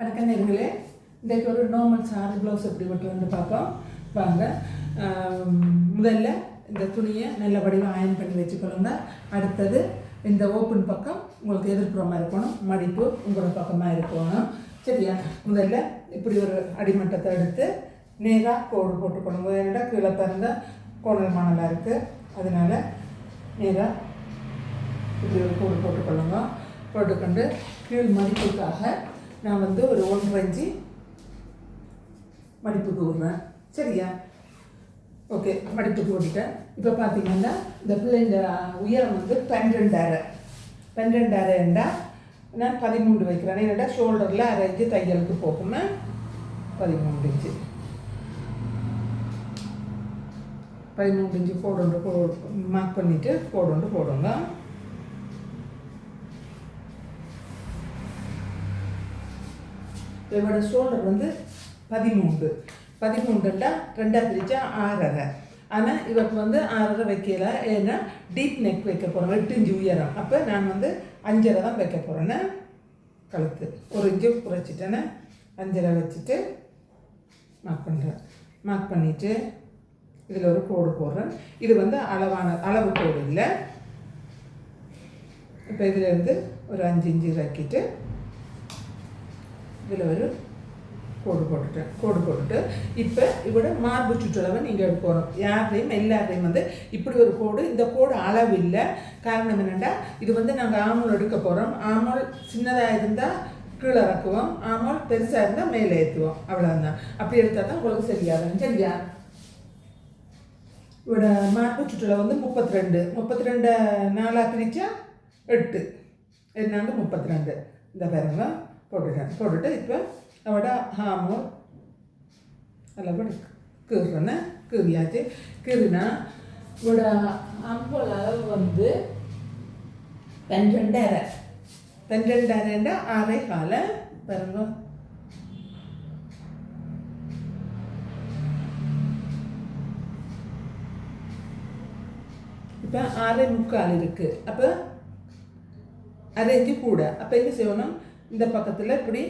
வணக்கம் நேர்களே, இன்றைக்கு ஒரு நார்மல் சாரி ப்ளவுஸ் எப்படி வெட்டுறதுன்னு பார்ப்போம் வாங்க. முதல்ல இந்த துணியை நல்லபடியாக அயன் பண்ணி வச்சுக்கொள்ளுங்க. அடுத்தது இந்த ஓப்பன் பக்கம் உங்களுக்கு எதிர்ப்புறமாக இருக்கணும், மடிப்பு உங்களோட பக்கமாக இருக்கணும். சரியா? முதல்ல இப்படி ஒரு அடிமட்டத்தை எடுத்து நேராக கோடு போட்டுக்கொள்ளுங்க. ஏன்னா கீழே பாருங்க கோணல் மாணலாக இருக்குது, அதனால் நேராக இப்படி ஒரு கோடு போட்டுக்கொள்ளுங்க. போட்டுக்கொண்டு கீழ் மடிப்புக்காக நான் ஒரு 1.5 இன்ச்சு மடிப்புக்கு விடுறேன். சரியா? ஓகே, மடிப்புக்கு விட்டுட்டேன். இப்போ பார்த்தீங்கன்னா இந்த பிள்ளைங்க உயரம் 12.5 என்றால் நான் 13 வைக்கிறேன். என்னடா ஷோல்டரில் 1/2 இன்ச்சு தையலுக்கு போகுமே, 13 இன்ச்சு. 13 இன்ச்சு கோடு மார்க் பண்ணிவிட்டு கோடு போடுங்க. இவரோட ஷோல்டர் 13 13ண்டா 2 பிரிச்சா 6.5. ஆனால் இவருக்கு 6.5 வைக்கல, ஏன்னா டீப் நெக் வைக்க போகிறோம், 8 இன்ச்சு உயரம். அப்போ நான் 5.5 தான் வைக்க போகிறேன்னு. கழுத்து 1 இன்ச்சு குறைச்சிட்டேன்னு 5.5 வச்சுட்டு மார்க் பண்ணுறேன். மார்க் பண்ணிவிட்டு இதில் ஒரு கோடு போடுறேன். இது அளவு கோடு இல்லை. இப்போ இதிலேருந்து ஒரு 5 இன்ச்சு இறக்கிட்டு இதில் ஒரு கோடு போட்டுட்டு இப்போ இவட மார்பு சுற்றளவை நீங்கள் எடுக்கணும். யாரையும் எல்லாரையும் இப்படி ஒரு கோடு. இந்த கோடு அளவு இல்லை. காரணம் என்னென்னா இது நாங்கள் ஆமூல் எடுக்க போகிறோம். ஆமூல் சின்னதாக இருந்தால் கீழே இறக்குவோம், ஆமூல் பெருசாக இருந்தால் மேலே ஏற்றுவோம். அவ்வளோதான். அப்படி எடுத்தால் தான் உங்களுக்கு சரியாகும். சரியா? இவட மார்பு சுற்றளவு 32 4 பிரித்தா 8, என்னங்க 32. இந்த பாருங்க போட்டுட்டு இப்போ அவட ஆமூல் அளவு கீறியாச்சு. கீறினா இவட ஆம்பூல் அளவு 12.5. 12.5 6.25 பாருங்க. இப்போ 6.25 இருக்குது. அப்போ 1/2 இன்ச்சு கூட. அப்போ என்ன செய்யணும், இந்த பக்கத்தில் இப்படி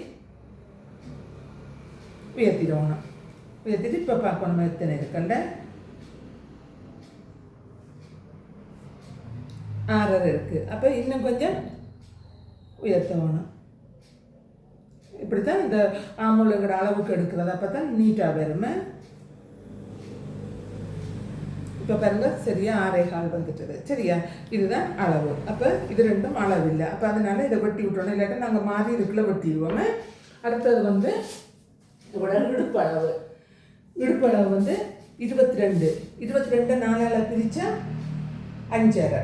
உயர்த்திடணும். உயர்த்திட்டு இப்போ பார்க்கணும் எத்தனை இருக்குல்ல, 6.5 இருக்குது. அப்போ இன்னும் கொஞ்சம் உயர்த்தணும். இப்படி தான் இந்த ஆமூலுங்கிற அளவுக்கு எடுக்கிறது. அப்போ தான் நீட்டாக வருமே. இப்போ பாருங்க, சரியா 6.25 வந்துட்டது. சரியா? இதுதான் அளவு. அப்போ இது ரெண்டும் அளவு இல்லை. அப்போ அதனால இதை வெட்டி விட்டோம். இல்லாட்டா நாங்கள் மாறி இதுக்குள்ளே வெட்டிடுவோமே. அடுத்தது இதோட இடுப்பு அளவு 22. 22 4ஆல் பிரித்தா 5.5.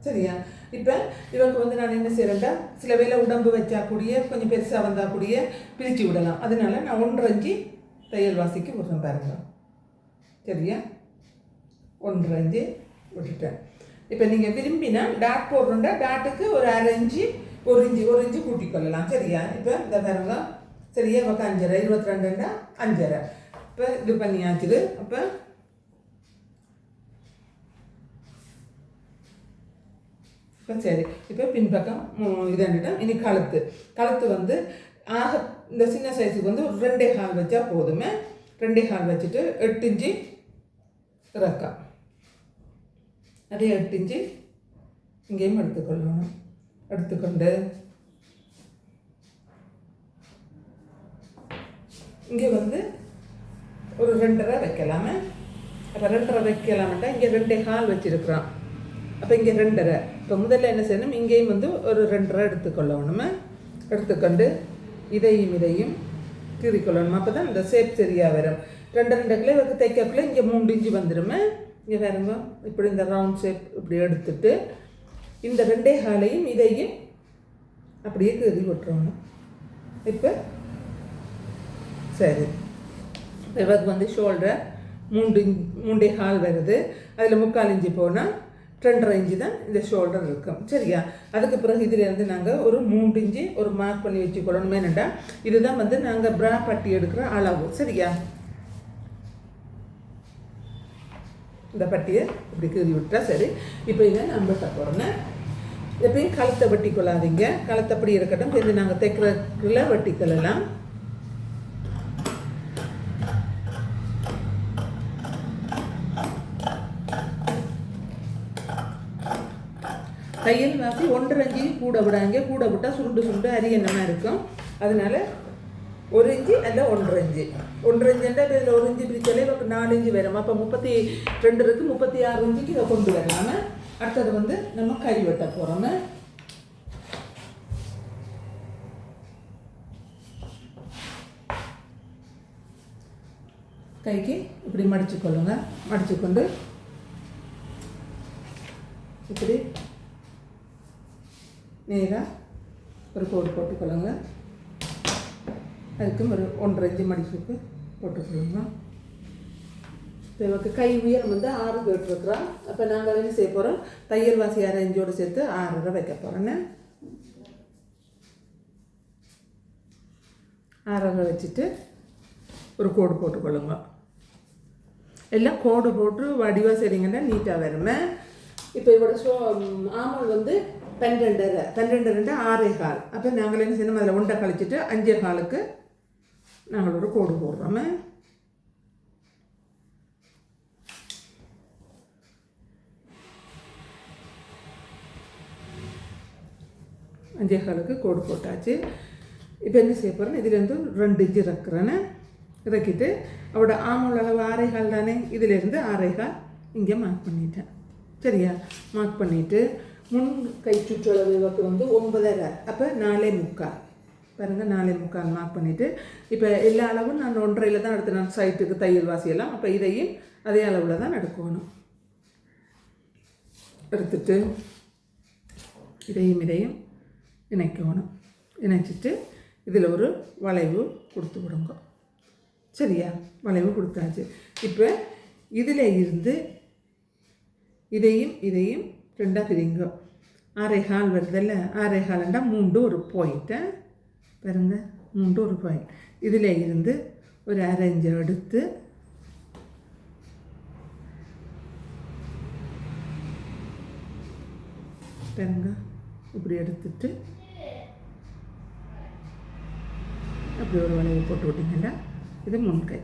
சரியா? இப்போ இவங்க நான் என்ன செய்கிறேன்டா, சில வேளை உடம்பு வச்சா கூடிய கொஞ்சம் பெருசாக வந்தால் கூடிய பிரித்து விடலாம். அதனால நான் 1.5 இன்ச்சு தையல் வாசிக்கு விடுறேன் பாருங்க. சரியா? 1.5 இன்ச்சு விட்டுட்டேன். இப்போ நீங்கள் விரும்பினா டாட் போடுறோண்டா டாட்டுக்கு ஒரு 1/2 இன்ச்சு 1 இன்ச்சு கூட்டிக்கொள்ளலாம். சரியா? இப்போ இந்த பாருங்க, சரியா? பக்கம் 5.5 22 5.5. இப்போ இது பண்ணியாச்சுது. அப்போ சரி, இப்போ பின்பக்கம் இதாண்டிட்டோம். இனி கழுத்து ஆக இந்த சின்ன சைஸுக்கு ஒரு 2.25 வச்சா போதுமே. 2.25 வச்சுட்டு 8 இன்ச்சு இறக்கம். அதே 8 இன்ச்சு இங்கேயும் எடுத்துக்கொள்ளணும். எடுத்துக்கொண்டு இங்கே ஒரு 2.5 வைக்கலாமே. அப்போ 2.5 வைக்கலாமட்டா இங்கே 2.25 வச்சுருக்குறோம். அப்போ இங்கே 2.5. இப்போ முதல்ல என்ன செய்யணும், இங்கேயும் ஒரு 2.5 எடுத்துக்கொள்ளணுமே. எடுத்துக்கொண்டு இதையும் கீறிக்கொள்ளணும். அப்போ தான் இந்த ஷேப் சரியாக வரும். 2 இவருக்கு தைக்கக்குள்ளே இங்கே 3 இன்ச்சு வந்துடுமே. இங்கே பாருங்க, இப்படி இந்த ரவுண்ட் ஷேப் இப்படி எடுத்துட்டு இந்த 2.25 இதையும் அப்படியே கீறி விட்டுறணும். இப்போ சரி, இவருக்கு ஷோல்டர் 3.25 வருது. அதில் 3/4 இன்ச்சு போனால் 2.5 இன்ச்சு தான் இந்த ஷோல்டர் இருக்கும். சரியா? அதுக்கு பிறகு இதிலேருந்து நாங்கள் ஒரு 3 இன்ச்சு ஒரு மார்க் பண்ணி வச்சுக்கொள்ளணும். என்னென்னா இதுதான் நாங்கள் ப்ரா பட்டி எடுக்கிற அளவு. சரியா? இந்த பட்டியை இப்படி கீறி விட்டா சரி. இப்போ இதை நான் வெட்ட போகிறேன். எப்பயும் கழுத்தை வெட்டி கொள்ளாதீங்க. கழுத்தை அப்படி இருக்கட்டும். இது நாங்கள் தைக்கிறதுக்குள்ள வெட்டிக்கொள்ளலாம். தையல் வாசி 1.5 இன்ச்சு கூட விடாங்க. கூட விட்டால் சுருண்டு சுருண்டு அரியணமாக இருக்கும். அதனால 1 இன்ச்சு அல்ல 1.5 இன்ச்சு. 1.5 இன்ச்சுன்னா இதில் 1 இன்ச்சு பிரிச்சாலே 4 இன்ச்சு வரும். அப்போ 32 இருக்குது, 36 இன்ச்சுக்கு இதை கொண்டு வரலாம. அடுத்தது வந்து நம்ம கை வெட்ட போகிறோம். கைக்கு இப்படி மடிச்சுக்கொள்ளுங்க. மடிச்சுக்கொண்டு இப்படி நேராக ஒரு கோடு போட்டுக்கொள்ளுங்க. அதுக்கும் ஒரு 1.5 இன்ச்சு மடிப்புக்கு போட்டுக்கொள்ளுங்க. இப்போ இவருக்கு கை உயரம் வந்து 6 கேட்டுருக்குறோம். அப்போ நாங்கள் என்ன செய்ய போகிறோம், தையல் வாசி 6 இன்ச்சோடு சேர்த்து 6.5 வைக்க போகிறோன்னு. 6.5 வச்சுட்டு ஒரு கோடு போட்டுக்கொள்ளுங்க. எல்லாம் கோடு போட்டு வடிவாக சரிங்கன்னா நீட்டாக வருமே. இப்போ இவோட ஆமல் வந்து 12.5 6.25. அப்போ நாங்கள் என்ன செய்யணும், அதில் 1 கழிச்சிட்டு 5.25க்கு நாங்கள் ஒரு கோடு போடுறோமே. அஞ்சேகாலுக்கு கோடு போட்டாச்சு. இப்போ என்ன செய்ய போகிறேன், இதுலேருந்து 2 இன்ச்சு இறக்குறேன்னு. இறக்கிட்டு அவரோட ஆமூல் அளவு 6.25 தானே, இதிலேருந்து 6.25 இங்கே மார்க் பண்ணிட்டேன். சரியா? மார்க் பண்ணிவிட்டு முன் கை சுற்றளவு வந்து 9.5. அப்போ 4.25 பாருங்கள், 4.25 மார்க் பண்ணிவிட்டு இப்போ எல்லா அளவும் நான் 1.5 தான் எடுத்து நான் சைட்டுக்கு தையல் வாசியெல்லாம். அப்போ இதையும் அதே அளவில் தான் எடுக்கணும். எடுத்துட்டு இதையும் இணைக்கணும். இணைச்சிட்டு இதில் ஒரு வளைவு கொடுத்து விடுங்க. சரியா? வளைவு கொடுத்தாச்சு. இப்போ இதில் இருந்து இதையும் 2 பிரிங்க. 6.25 வருதில்ல, 6.25 3 ஒரு பாயிண்ட்டை பாருங்க, 3 ஒரு பாயிண்ட். இதில் இருந்து ஒரு 1/2 இன்ச்சு எடுத்து பாருங்க, இப்படி எடுத்துட்டு அப்படி ஒரு வளைவு போட்டு விட்டிங்கன்னா இது முன்கை.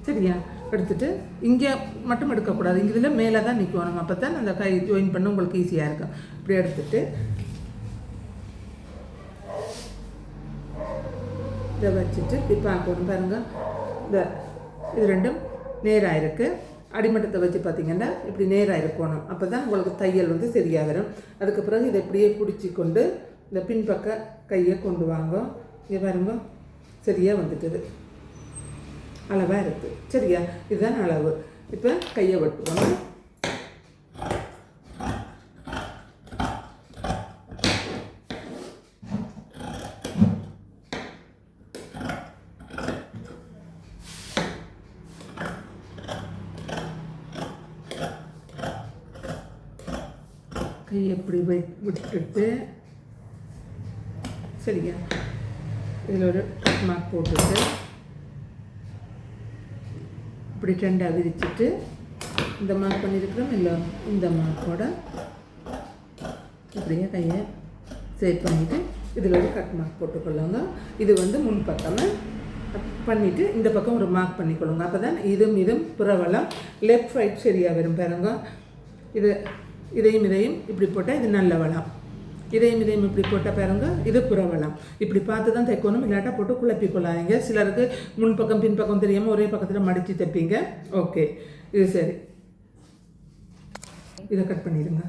சரியா? எடுத்துட்டு இங்கே மட்டும் எடுக்கக்கூடாது, இங்கே இதில் மேலே தான் நிற்கணும். அப்போ தான் அந்த கை ஜாயின் பண்ண உங்களுக்கு ஈஸியாக இருக்கும். இப்படி எடுத்துட்டு இதை வச்சுட்டு இப்படி பார்க்கணும். பாருங்கள், இது ரெண்டும் நேராக இருக்குது. அடிமட்டத்தை வச்சு பார்த்திங்கன்னா இப்படி நேராக இருக்கணும். அப்போ தான் உங்களுக்கு தையல் வந்து சரியாக வரும். அதுக்கு பிறகு இதை இப்படியே பிடிச்சி கொண்டு இந்த பின்பக்க கையை கொண்டு வாங்க. இங்கே பாருங்க, சரியாக வந்துட்டுது, அளவாக இருக்குது. சரியா? இதுதான் அளவு. இப்போ கையை வெட்டுவோம். கை எப்படி விட்டுட்டு சரியா, இதில் ஒரு மார்க் போட்டுட்டு இப்படி 2 விரிச்சிட்டு இந்த மார்க் பண்ணியிருக்கிறோம் இல்லை, இந்த மார்க்கோட இப்படியே கையை சேவ் பண்ணிவிட்டு இதில் ஒரு கட் மார்க் போட்டுக்கொள்ளுங்க. இது வந்து முன்பக்கமாக பண்ணிவிட்டு இந்த பக்கம் ஒரு மார்க் பண்ணிக்கொள்ளுங்க. அப்போ தான் இதும் புறவலம் லெஃப்ட் ரைட் சரியாக வரும். பாருங்க, இதையும் இப்படி போட்டால் இது நல்ல வளம். இதையும் இப்படி போட்டால் பாருங்க, இது புறவலம். இப்படி பார்த்து தான் தைக்கணும், இல்லாட்டா போட்டு குழப்பிக்கொள்ளாதீங்க. சிலருக்கு முன்பக்கம் பின்பக்கம் தெரியாமல் ஒரே பக்கத்தில் மடித்து தைப்பீங்க. ஓகே, இது சரி. இதை கட் பண்ணிடுங்க.